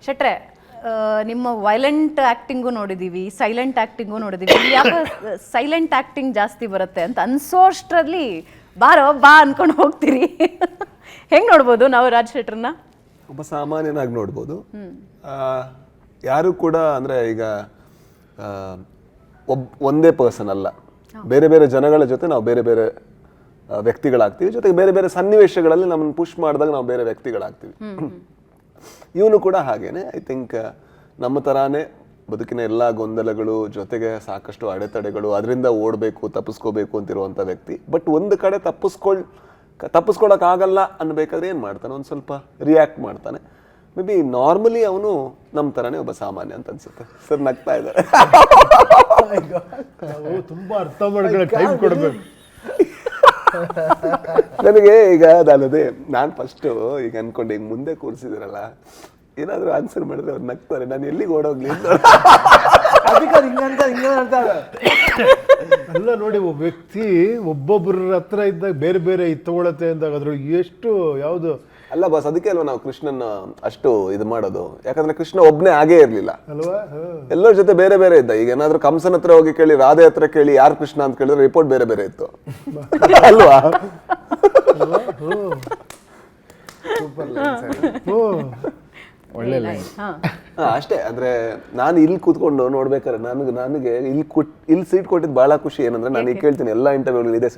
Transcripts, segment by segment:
ಶೆಟ್ರೆ, ನಿಮ್ಮ violent acting ನೋಡಿದ್ದೀವಿ, silent acting ನೋಡಿದ್ದೀವಿ. ಯಾಕೆ ಸೈಲೆಂಟ್ ಆ್ಯಕ್ಟಿಂಗ್ ಜಾಸ್ತಿ ಬರುತ್ತೆ ಅಂತ ಅನ್ಸೋಷ್ಟರಲ್ಲಿ ಬಾರೋ ಬಾ ಅನ್ಕೊಂಡು ಹೋಗ್ತೀರಿ. ಹೆಂಗೆ ನೋಡ್ಬೋದು ನಾವು ರಾಜ್ ಶೆಟ್ರನ್ನ? ಒಬ್ಬ ಸಾಮಾನ್ಯನಾಗಿ ನೋಡ್ಬೋದು. ಯಾರು ಕೂಡ ಅಂದರೆ ಈಗ ಒಂದೇ ಪರ್ಸನ್ ಅಲ್ಲ, ಬೇರೆ ಬೇರೆ ಜನಗಳ ಜೊತೆ ನಾವು ಬೇರೆ ಬೇರೆ ವ್ಯಕ್ತಿಗಳಾಗ್ತೀವಿ. ಜೊತೆಗೆ ಬೇರೆ ಬೇರೆ ಸನ್ನಿವೇಶಗಳಲ್ಲಿ ನಮ್ಮನ್ನು ಪುಷ್ ಮಾಡಿದಾಗ ನಾವು ಬೇರೆ ವ್ಯಕ್ತಿಗಳಾಗ್ತೀವಿ. ಇವನು ಕೂಡ ಹಾಗೇನೆ. ಐ ಥಿಂಕ್ ನಮ್ಮ ಥರಾನೇ ಬದುಕಿನ ಎಲ್ಲ ಗೊಂದಲಗಳು ಜೊತೆಗೆ ಸಾಕಷ್ಟು ಅಡೆತಡೆಗಳು, ಅದರಿಂದ ಓಡಬೇಕು ತಪ್ಪಿಸ್ಕೋಬೇಕು ಅಂತಿರುವಂಥ ವ್ಯಕ್ತಿ. ಬಟ್ ಒಂದು ಕಡೆ ತಪ್ಪಿಸ್ಕೊಳಕ್ಕಾಗಲ್ಲ ಅನ್ಬೇಕಾದ್ರೆ ಏನು ಮಾಡ್ತಾನೆ, ಒಂದು ಸ್ವಲ್ಪ ರಿಯಾಕ್ಟ್ ಮಾಡ್ತಾನೆ. ಮೇ ಬಿ ನಾರ್ಮಲಿ ಅವನು ನಮ್ಮ ಥರನೇ ಒಬ್ಬ ಸಾಮಾನ್ಯ ಅಂತ ಅನ್ಸುತ್ತೆ. ಸರ್ ನಗ್ತಾ ಇದ್ದಾರೆ. ತುಂಬಾ ಅರ್ಥ ಮಾಡ್ಕೊಳ್ಳೋ ಟೈಮ್ ಕೊಡಬೇಕು ನನಗೆ. ಈಗ ಅದೇ ನಾನು ಫಸ್ಟು ಈಗ ಅನ್ಕೊಂಡು ಈಗ ಮುಂದೆ ಕೂರಿಸಿದಿರಲ್ಲ, ಏನಾದರೂ ಆನ್ಸರ್ ಮಾಡಿದ್ರೆ ಅವ್ರು ನಗ್ತಾರೆ, ನಾನು ಎಲ್ಲಿಗೆ ಓಡೋಗ್ಲಿ ಅಲ್ಲ. ನೋಡಿ, ಒಬ್ಬ ವ್ಯಕ್ತಿ ಒಬ್ಬೊಬ್ಬರ ಹತ್ರ ಇದ್ದಾಗ ಬೇರೆ ಬೇರೆ ತಗೊಳತ್ತೆ ಅಂದಾಗ ಅದ್ರೊಳಗೆ ಎಷ್ಟು ಯಾವುದು ಅಲ್ಲ ಬಾಸ್, ಅದಕ್ಕೆ ಅಲ್ವಾ ನಾವು ಕೃಷ್ಣನ್ ಅಷ್ಟು ಇದು ಮಾಡೋದು. ಯಾಕಂದ್ರೆ ಕೃಷ್ಣ ಒಬ್ನೇ ಆಗೇ ಇರ್ಲಿಲ್ಲ ಅಲ್ವಾ, ಎಲ್ಲರ ಜೊತೆ ಬೇರೆ ಬೇರೆ ಇದ್ದ. ಈಗ ಏನಾದ್ರೂ ಕಂಸನ ಹತ್ರ ಹೋಗಿ ಕೇಳಿ, ರಾಧೆ ಹತ್ರ ಕೇಳಿ ಯಾರು ಕೃಷ್ಣ ಅಂತ ಕೇಳಿದ್ರೆ ರಿಪೋರ್ಟ್ ಬೇರೆ ಬೇರೆ ಇತ್ತು ಅಲ್ವಾ? ಒಳ್ಳೆ ಲೈನ್. ಅಷ್ಟೇ. ಅಂದ್ರೆ ನಾನು ಇಲ್ಲಿ ಕೂತ್ಕೊಂಡು ನೋಡ್ಬೇಕಾದ್ರೆ ನನಗೆ ಇಲ್ಲಿ ಸೀಟ್ ಕೊಟ್ಟಿದ್ದು ಬಹಳ ಖುಷಿ. ಏನಂದ್ರೆ ನಾನು ಈಗ ಕೇಳ್ತೀನಿ ಎಲ್ಲಾ ಇಂಟರ್ವ್ಯೂಗಳು ಇದೆ,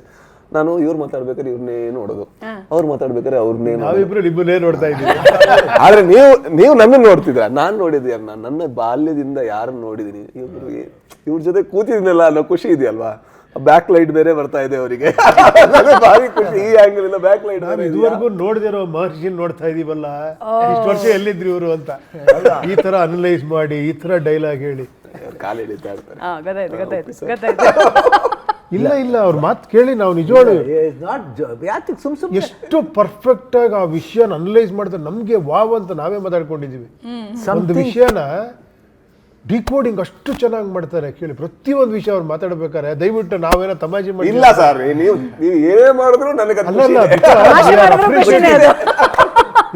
ನಾನು ಇವ್ರು ಮಾತಾಡ್ಬೇಕಾದ್ರೆ ಇವ್ರನ್ನೇ ನೋಡೋದು, ಅವ್ರು ಮಾತಾಡ್ಬೇಕಾದ್ರೆ ಅವ್ರನ್ನೇ, ನಾವಿಬ್ರು ನಿಮ್ಮನ್ನೇ ನೋಡ್ತಾ ಇದ್ದೀವಿ. ಆದ್ರೆ ನೀವು ನನ್ನನ್ನು ನೋಡ್ತಿದ್ರ, ನಾನ್ ನೋಡಿದ್ದೆ ಯಾರು, ನನ್ನ ಬಾಲ್ಯದಿಂದ ಯಾರನ್ನ ನೋಡಿದೀನಿ, ಇವ್ರ ಜೊತೆ ಕೂತಿದ್ದೀನಲ್ಲ ಅನ್ನೋ ಖುಷಿ ಇದೆಯಲ್ವಾ. ಬ್ಯಾಕ್ ಲೈಟ್ ಬೇರೆ ಬರ್ತಾ ಇದೆ ಅವರಿಗೆ, ಭಾರಿ ಖುಷಿ. ಈ ಆಂಗಲ್ ಇಂದ ಬ್ಯಾಕ್ ಲೈಟ್. ಇದುವರೆಗೂ ನೋಡ್ದಿರೋ ಮಹರ್ಷಿ ನೋಡ್ತಾ ಇದೀವಲ್ಲ, ಇಷ್ಟು ವರ್ಷ ಎಲ್ಲಿದ್ರು ಇವರು ಅಂತ ಈ ತರ ಅನಲೈಸ್ ಮಾಡಿ ಈ ತರ ಡೈಲಾಗ್ ಹೇಳಿ ಕಾಲು ಹಿಡಿತಾ ಇರ್ತಾರೆ. ಇಲ್ಲ ಇಲ್ಲ, ಅವ್ರ ಮಾತು ಕೇಳಿ ನಾವು ನಿಜವಾಗ್ಲೂ ಎಷ್ಟು ಪರ್ಫೆಕ್ಟ್ ಆಗಿ ಆ ವಿಷಯನ ಅನಲೈಸ್ ಮಾಡ್ತಾರೆ. ನಮ್ಗೆ ವಾವ್ ಅಂತ ನಾವೇ ಮಾತಾಡ್ಕೊಂಡಿದೀವಿ. ಒಂದು ವಿಷಯನ ಡಿಕೋಡಿಂಗ್ ಅಷ್ಟು ಚೆನ್ನಾಗಿ ಮಾಡ್ತಾರೆ ಕೇಳಿ. ಪ್ರತಿಯೊಂದು ವಿಷಯ ಅವ್ರು ಮಾತಾಡ್ಬೇಕಾರೆ ದಯವಿಟ್ಟು ನಾವೇನೋ ತಮಾಷೆ ಮಾಡಿ ಇಲ್ಲ ಸರ್, ನೀವು ಏನೇ ಮಾಡಿದ್ರು ನನಗೆ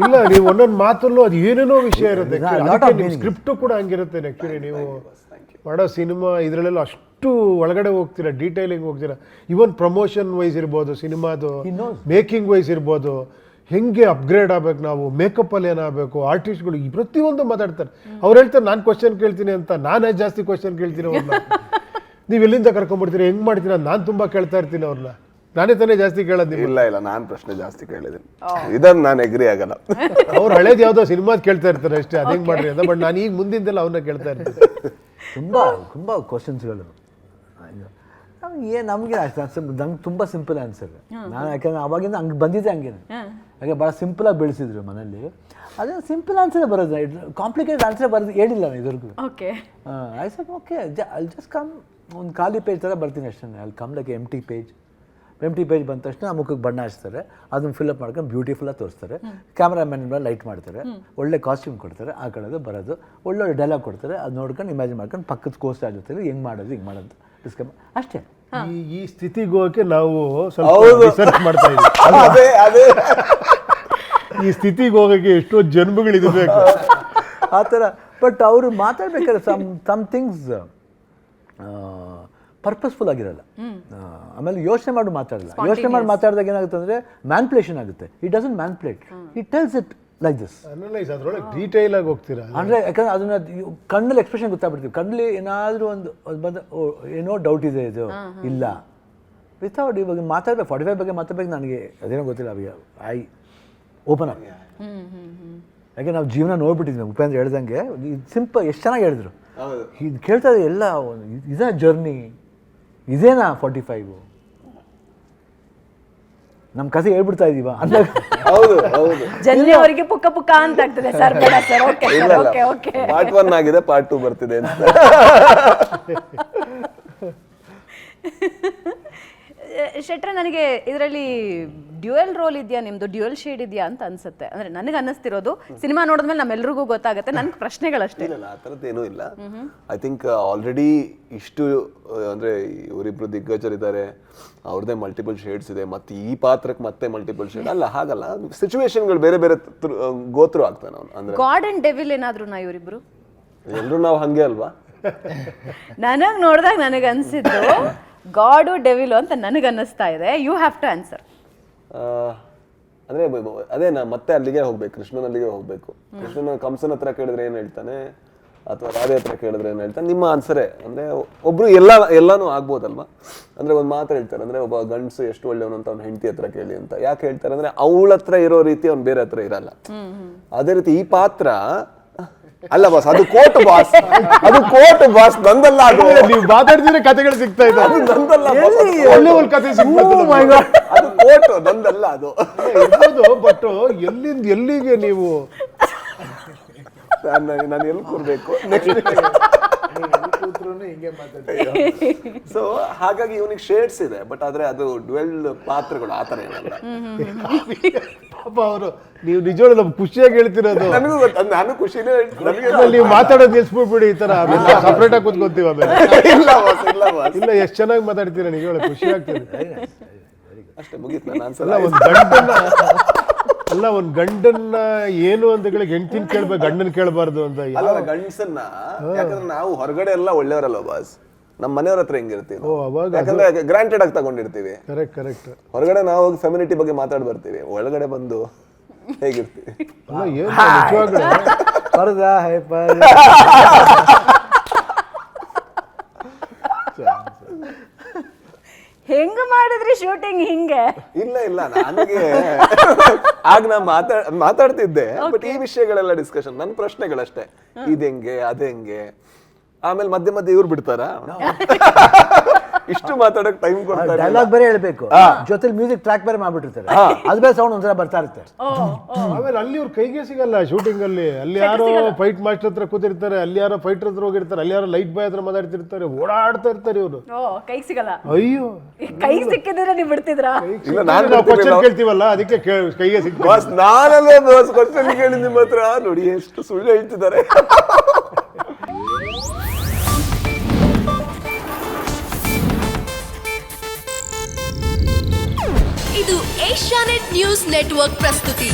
ಇಲ್ಲ, ನೀವು ಒಂದೊಂದು ಮಾತಲ್ಲೂ ಅದು ಏನೇನೋ ವಿಷಯ ಇರುತ್ತೆ. ಸ್ಕ್ರಿಪ್ಟು ಕೂಡ ಹಂಗಿರುತ್ತೆ. ಆ್ಯಕ್ಚುಲಿ ನೀವು ಮಾಡೋ ಸಿನಿಮಾ ಇದರಲ್ಲೆಲ್ಲ ಅಷ್ಟು ಒಳಗಡೆ ಹೋಗ್ತೀರಾ, ಡೀಟೈಲಿಂಗ್ ಹೋಗ್ತೀರಾ. ಇವನ್ ಪ್ರಮೋಷನ್ ವೈಸ್ ಇರ್ಬೋದು, ಸಿನಿಮಾದು ಮೇಕಿಂಗ್ ವೈಸ್ ಇರ್ಬೋದು, ಹೆಂಗೆ ಅಪ್ಗ್ರೇಡ್ ಆಗ್ಬೇಕು, ನಾವು ಮೇಕಪ್ಪಲ್ಲಿ ಏನಾಗಬೇಕು, ಆರ್ಟಿಸ್ಟ್ಗಳು ಈ ಪ್ರತಿಯೊಂದು ಮಾತಾಡ್ತಾರೆ. ಅವ್ರು ಹೇಳ್ತಾರೆ ನಾನು ಕ್ವಶನ್ ಕೇಳ್ತೀನಿ ಅಂತ, ನಾನೇ ಜಾಸ್ತಿ ಕ್ವಶನ್ ಕೇಳ್ತೀನಿ ಅವ್ರನ್ನ. ನೀವು ಎಲ್ಲಿಂದ ಕರ್ಕೊಂಡ್ಬಿಡ್ತೀರಿ, ಹೆಂಗೆ ಮಾಡ್ತೀರಾ? ನಾನು ತುಂಬ ಕೇಳ್ತಾ ಇರ್ತೀನಿ ಅವ್ರನ್ನ. ನಾನೇ ತಾನೇ ಜಾಸ್ತಿ ಕೇಳೋದು. ಇಲ್ಲ, ನಾನು ಪ್ರಶ್ನೆ ಜಾಸ್ತಿ ಕೇಳಿದ್ದೀನಿ, ಇದನ್ನು ನಾನು ಎಗ್ರಿ ಆಗಲ್ಲ. ಅವ್ರು ಹಳೇದು ಯಾವುದೋ ಸಿನಿಮಾದ್ ಕೇಳ್ತಾ ಇರ್ತಾರೆ ಅಷ್ಟೇ, ಅದು ಹೆಂಗೆ ಮಾಡ್ರಿ ಅಂತ. ಬಟ್ ನಾನು ಈಗ ಮುಂದಿಂದೆಲ್ಲ ಅವನ್ನ ಕೇಳ್ತಾ ಇರ್ತೀನಿ. ತುಂಬ ಕ್ವಶನ್ಸ್ಗಳು ನಮಗೆ ನಂಗೆ ತುಂಬ ಸಿಂಪಲ್ ಆನ್ಸರ್. ನಾನು ಯಾಕಂದ್ರೆ ಅವಾಗಿಂದ ಹಂಗೆ ಬಂದಿದ್ದೆ, ಹಂಗೇನೆ ಹಾಗೆ ಭಾಳ ಸಿಂಪಲಾಗಿ ಬೆಳೆಸಿದ್ರು ಮನೇಲಿ. ಅದೇ ಸಿಂಪಲ್ ಆನ್ಸರೇ ಬರೋದು, ಕಾಂಪ್ಲಿಕೇಟೆಡ್ ಆನ್ಸರ್ ಬರೋದು ಹೇಳಿಲ್ಲ ನಾನು ಇದ್ರಿಗೂ. I said okay, I just come, ಒಂದು ಖಾಲಿ ಪೇಜ್ ಥರ ಬರ್ತೀನಿ ಅಷ್ಟೇ. ಅಲ್ಲಿ ಕಮ್ ಲೈಕ್ ಎಂಟಿ ಪೇಜ್ ಬಂದ ತಕ್ಷಣ ಆ ಮುಖಕ್ಕೆ ಬಣ್ಣ ಹಚ್ತಾರೆ, ಅದನ್ನು ಫಿಲ್ಅಪ್ ಮಾಡ್ಕೊಂಡು ಬ್ಯೂಟಿಫುಲ್ಲಾಗಿ ತೋರಿಸ್ತಾರೆ. ಕ್ಯಾಮ್ರಾಮ್ಯಾನ್ ಲೈಟ್ ಮಾಡ್ತಾರೆ, ಒಳ್ಳೆ ಕಾಸ್ಟ್ಯೂಮ್ ಕೊಡ್ತಾರೆ, ಆ ಕಡೆದು ಬರೋದು, ಒಳ್ಳೊಳ್ಳೆ ಡೈಲಾಗ್ ಕೊಡ್ತಾರೆ. ಅದು ನೋಡ್ಕೊಂಡು ಇಮ್ಯಾಜಿನ್ ಮಾಡ್ಕೊಂಡು ಪಕ್ಕದ ಕೋಸ್ಟ್ ಜೊತೆ ಹೆಂಗೆ ಮಾಡೋದು ಹಿಂಗೆ ಮಾಡೋದು ಡಿಸ್ಕಸ್ ಅಷ್ಟೇ. ಈ ಸ್ಥಿತಿಗೆ ಹೋಗಕ್ಕೆ ನಾವು ಸ್ವಲ್ಪ ರಿಸರ್ಚ್ ಮಾಡ್ತಾ ಇದ್ದೀವಿ. ಈ ಸ್ಥಿತಿಗೆ ಹೋಗಕ್ಕೆ ಎಷ್ಟೋ ಜನ್ಮಗಳಿರಬೇಕು ಆ ಥರ. ಬಟ್ ಅವರು ಮಾತಾಡ್ಬೇಕಾದ್ರೆ ಸಮ್ ಥಿಂಗ್ಸ್ ಪರ್ಪಸ್ಫುಲ್ ಆಗಿರಲ್ಲ. ಆಮೇಲೆ ಯೋಚನೆ ಮಾಡಿ ಮಾತಾಡಲ್ಲ. ಯೋಚನೆ ಮಾಡಿ ಮಾತಾಡಿದಾಗ ಏನಾಗುತ್ತೆ ಅಂದರೆ ಮ್ಯಾನ್ಪ್ಯುಲೇಷನ್ ಆಗುತ್ತೆ. It doesn't manipulate, it tells it like this. Analyse ಅದರೊಳಗೆ ಡೀಟೇಲ್ ಆಗಿ ಹೋಗ್ತೀರಾ ಅಂದರೆ ಯಾಕಂದ್ರೆ ಅದನ್ನ ಕಣ್ಣಲ್ಲಿ ಎಕ್ಸ್ಪ್ರೆಷನ್ ಗೊತ್ತಾಗ್ಬಿಡ್ತೀವಿ. ಕಣ್ಣಲ್ಲಿ ಏನಾದರೂ ಒಂದು ಬಂದ ಏನೋ ಡೌಟ್ ಇದೆ, ಇದು ಇಲ್ಲ ವಿತೌಟ್ ಇವಾಗ ಮಾತಾಡ್ಬೇಕು 45 ಬಗ್ಗೆ ಮಾತಾಡ್ಬೇಕು. ನನಗೆ ಅದೇನೋ ಗೊತ್ತಿಲ್ಲ, ಅವಾಗ ಐ ಓಪನ್ ಅಪ್. ಯಾಕೆ ನಾವು ಜೀವನ ನೋಡ್ಬಿಟ್ಟಿದ್ವಿ. ಉಪೇಂದ್ರ ಹೇಳ್ದಂಗೆ ಸಿಂಪಲ್ ಎಷ್ಟು ಚೆನ್ನಾಗಿ ಹೇಳಿದ್ರು. ಇದು ಕೇಳ್ತಾ ಇದೆ ಎಲ್ಲ, ಇದೇ ಜರ್ನಿ, ಇದೇನಾ 45 ನಮ್ಮ ಕಥೆ ಹೇಳ್ಬಿಡ್ತಾ ಇದೀವ ಅಂದಾಗ ಜನರಿಗೆ ಪುಕ್ಕ ಪುಕ್ಕ ಅಂತ ಆಗ್ತದೆ ಸರ್. ಪಾರ್ಟ್ 1 ಆಗಿದೆ, ಪಾರ್ಟ್ 2 ಬರ್ತಿದೆ ಅಂತ. ಶೆಟ್ರೆ, ನನಗೆ ಇದರಲ್ಲಿ ಡ್ಯುಯಲ್ ರೋಲ್ ಇದೆಯಾ ನಿಮ್ದು, ಡ್ಯುಯಲ್ ಶೇಡ್ ಇದೆಯಾ ಅಂತ ಅನ್ಸುತ್ತೆ. ಅಂದ್ರೆ ನನಗೆ ಅನ್ನಿಸ್ತಿರೋದು, ಸಿನಿಮಾ ನೋಡಿದ್ಮೇಲೆ ನಮ್ಮೆಲ್ರಿಗೂ ಗೊತ್ತಾಗುತ್ತೆ. ನನ್ಗೆ ಪ್ರಶ್ನೆಗಳಷ್ಟೇ. ಇಲ್ಲ ಆ ಥರದ್ದು ಏನೂ ಇಲ್ಲ. ಐ ಥಿಂಕ್ ಆಲ್ರೆಡಿ ಇಷ್ಟು ಅಂದ್ರೆ ಇವರಿಬ್ರು ದಿಗ್ಗಜರಿದ್ದಾರೆ, ಅವ್ರದ್ದೇ ಮಲ್ಟಿಪಲ್ ಶೇಡ್ಸ್ ಇದೆ, ಮತ್ತೆ ಈ ಪಾತ್ರಕ್ಕೆ ಮತ್ತೆ ಮಲ್ಟಿಪಲ್ ಶೇಡ್ ಅಲ್ಲ, ಹಾಗಲ್ಲ. ಸಿಚುವೇಶನ್ಗಳು ಬೇರೆ ಬೇರೆ ಗೋತ್ರು ಆಗ್ತಾನೆ ಅವ್ನು. ಅಂದ್ರೆ ಗಾಡ್ ಅಂಡ್ ಡೆವಿಲ್ ಏನಾದ್ರು ನಾ ಇವರಿಬ್ರು ಎಲ್ಲರೂ ನಾವು ಹಂಗೆ ಅಲ್ವಾ? ನನಗೆ ನೋಡಿದಾಗ ನನಗೆ ಅನ್ಸಿದ್ದು ಗಾಡು ಡೆವಿಲು ಅಂತ ನನಗೆ ಅನ್ನಿಸ್ತಾ ಇದೆ. You have to answer. ಅಂದ್ರೆ ಅದೇ ನಾ ಮತ್ತೆ ಅಲ್ಲಿಗೆ ಹೋಗ್ಬೇಕು, ಕೃಷ್ಣನಲ್ಲಿಗೆ ಹೋಗ್ಬೇಕು. ಕೃಷ್ಣನ ಕಂಸನ ಹತ್ರ ಕೇಳಿದ್ರೆ ಏನ್ ಹೇಳ್ತಾನೆ, ಅಥವಾ ರಾಧೆ ಹತ್ರ ಕೇಳಿದ್ರೆ ಏನ್ ಹೇಳ್ತಾನೆ, ನಿಮ್ಮ ಆನ್ಸರೇ. ಅಂದ್ರೆ ಒಬ್ರು ಎಲ್ಲಾನು ಆಗ್ಬೋದಲ್ವಾ? ಅಂದ್ರೆ ಒಂದ್ ಮಾತು ಹೇಳ್ತಾರೆ, ಅಂದ್ರೆ ಒಬ್ಬ ಗಂಡಸು ಎಷ್ಟು ಒಳ್ಳೆಯವನು ಅಂತ ಅವ್ನ ಹೆಂಡತಿ ಹತ್ರ ಕೇಳಿ ಅಂತ. ಯಾಕೆ ಹೇಳ್ತಾರೆ ಅಂದ್ರೆ ಅವಳ ಹತ್ರ ಇರೋ ರೀತಿ ಅವ್ನ ಬೇರೆ ಹತ್ರ ಇರಲ್ಲ. ಅದೇ ರೀತಿ ಈ ಪಾತ್ರ ಅಲ್ಲ ಬಾಸ್, ಅದು ಕೋಟ್ ಬಾಸ್, ಅದು ಕೋಟ್ ಬಾಸ್, ನಂದಲ್ಲ. ಅದು ನೀವು ಮಾತಾಡ್ತಿದ್ರೆ ಕಥೆಗಳು ಸಿಗ್ತಾ ಇದೆ, ಅದು ನಂದಲ್ಲ boss, ಅದು ಒಳ್ಳೆ ಒಂದು ಕಥೆ ಸಿಗ್ಬೋದು. ಅದು ಕೋಟ್ ನಂದಲ್ಲ ಅದು. ಬಟ್ ಎಲ್ಲಿಂದ ಎಲ್ಲಿಗೆ ನೀವು ನಾನು ಎಲ್ಲಿ ಕೂರ್ಬೇಕು ನೆಕ್ಸ್ಟ್. ಸೊ ಹಾಗಾಗಿ ಇವನಿಗೆ ಶೇಡ್ಸ್ ಇದೆ, ಬಟ್ ಆದ್ರೆ ಅದು ಡ್ವೆಲ್ ಪಾತ್ರಗಳು ಆತರ ಏನಲ್ಲ. ಪಾಪ ಅವರು, ನೀವು ನಿಜವಾಗ್ಲೂ ನಮ್ಗೆ ಖುಷಿಯಾಗಿ ಹೇಳ್ತಿರೋದು. ನನಗೂ ನಾನು ಖುಷಿನೇ ನನಗೆ ನೀವು ಮಾತಾಡೋದು ನಿಲ್ಸ್ಬಿಟ್ಬಿಡಿ, ಈ ತರ ಸಪ್ರೇಟ್ ಆಗಿ ಕೂತ್ಕೊಂತೀವಿ ಆಮೇಲೆ. ಇಲ್ಲ boss, ಇಲ್ಲ boss. ಇಲ್ಲ, ಎಷ್ಟು ಚೆನ್ನಾಗಿ ಮಾತಾಡ್ತೀರಾ, ನಿಜವಾಗ್ಲೂ ಖುಷಿ ಆಗ್ತದೆ. ಅಷ್ಟೇ ಮುಗೀತು ನನ್ನ ಆನ್ಸರ್. ಅಲ್ಲ, ಒಂದ್ ಗಂಡನ್ನ ಏನು ಅಂತ ಹೇಳಿ ಹೆಂಡತಿನ ಕೇಳ್ಬೇಕು, ಗಂಡನ್ ಕೇಳಬಾರ್ದು ಅಂತ. ಅಲ್ಲ ಗಂಡಸನ್ನ, ಯಾಕಂದ್ರೆ ನಾವು ಹೊರಗಡೆ ಎಲ್ಲ ಒಳ್ಳೆಯವರಲ್ಲ ಬಾಸ್, ನಮ್ಮ ಮನೆಯವ್ರ ಹತ್ರ ಹೆಂಗಿರ್ತೀವಿ ನಾವು. ಅವಾಗ ಯಾಕಂದ್ರೆ ಗ್ರಾಂಟೆಡ್ ಆಗಿ ತಗೊಂಡಿರ್ತೀವಿ. ಕರೆಕ್ಟ್. ಹೊರಗಡೆ ನಾವು ಹೋಗಿ ಫೆಮಿನಿಟಿ ಬಗ್ಗೆ ಮಾತಾಡ್ ಬರ್ತೀವಿ, ಒಳಗಡೆ ಬಂದು ಹೇಗಿರ್ತೀವಿ. ಅಲ್ಲ, ಏನು ನಿಜವಾಗ್ಲೂ ಹೆಂಗ ಮಾಡಿದ್ರಿ ಶೂಟಿಂಗ್ ಹಿಂಗೆ? ಇಲ್ಲ ನನಗೆ ಆಗ ನಾ ಮಾತಾಡ್ತಿದ್ದೆ, ಬಟ್ ಈ ವಿಷಯಗಳೆಲ್ಲ ಡಿಸ್ಕಷನ್, ನನ್ನ ಪ್ರಶ್ನೆಗಳಷ್ಟೇ, ಇದೆಂಗೆ ಅದೆಂಗೆ. ಆಮೇಲೆ ಮಧ್ಯೆ ಇವ್ರು ಬಿಡ್ತಾರ, ಇಷ್ಟು ಮಾತಾಡಕ್ ಟೈಮ್ ಕೊಡ್ತಾರೆ. ಡೈಲಾಗ್ ಬೇರೆ ಹೇಳ್ಬೇಕು, ಜೊತೆಲಿ ಮ್ಯೂಸಿಕ್ ಟ್ರ್ಯಾಕ್ ಬೇರೆ ಮಾಡ್ಬಿಟ್ಟಿರ್ತಾರೆ, ಅದು ಬೇರೆ ಸೌಂಡ್ ಒಂದ್ಸಲ ಬರ್ತಾ ಇರುತ್ತೆ. ಆಮೇಲೆ ಅಲ್ಲಿ ಅವ್ರ ಕೈಗೆ ಸಿಗಲ್ಲ ಶೂಟಿಂಗ್ ಅಲ್ಲಿ. ಅಲ್ಲಿ ಯಾರೋ ಫೈಟ್ ಮಾಸ್ಟರ್ ಹತ್ರ ಕೂತಿರ್ತಾರೆ, ಅಲ್ಲಿ ಯಾರೋ ಫೈಟರ್ ಹತ್ರ ಹೋಗಿರ್ತಾರೆ, ಅಲ್ಲಿ ಯಾರೋ ಲೈಟ್ ಬಾಯ್ ಹತ್ರ ಮಾತಾಡ್ತಿರ್ತಾರೆ, ಓಡಾಡ್ತಾ ಇರ್ತಾರೆ ಇವರು. ಕೈ ಸಿಗಲ್ಲ. ಅಯ್ಯೋ, ಕೈ ಸಿಕ್ಕಿದ್ರೆ ನೀವು ಬಿಡ್ತಿದ್ರಾ? ಇಲ್ಲ, ನಾನು ನಾವು ಕ್ವಶನ್ ಕೇಳ್ತೀವಲ್ಲ, ಅದಕ್ಕೆ ಕೈಗೆ ಸಿಗ್ತದೆ. ಬಾಸ್ ನಾನಲ್ಲೇ ಬಾಸ್ ಕ್ವಶನ್ ಕೇಳಿ ನಿಮ್ಮ ಹತ್ರ, ನೋಡಿ ಎಷ್ಟು ಸುಳ್ಳು ಹೇಳ್ತಿದ್ದಾರೆ. ಇದು ಏಷ್ಯಾನೆಟ್ ನ್ಯೂಸ್ ನೆಟ್ವರ್ಕ್ ಪ್ರಸ್ತುತಿ.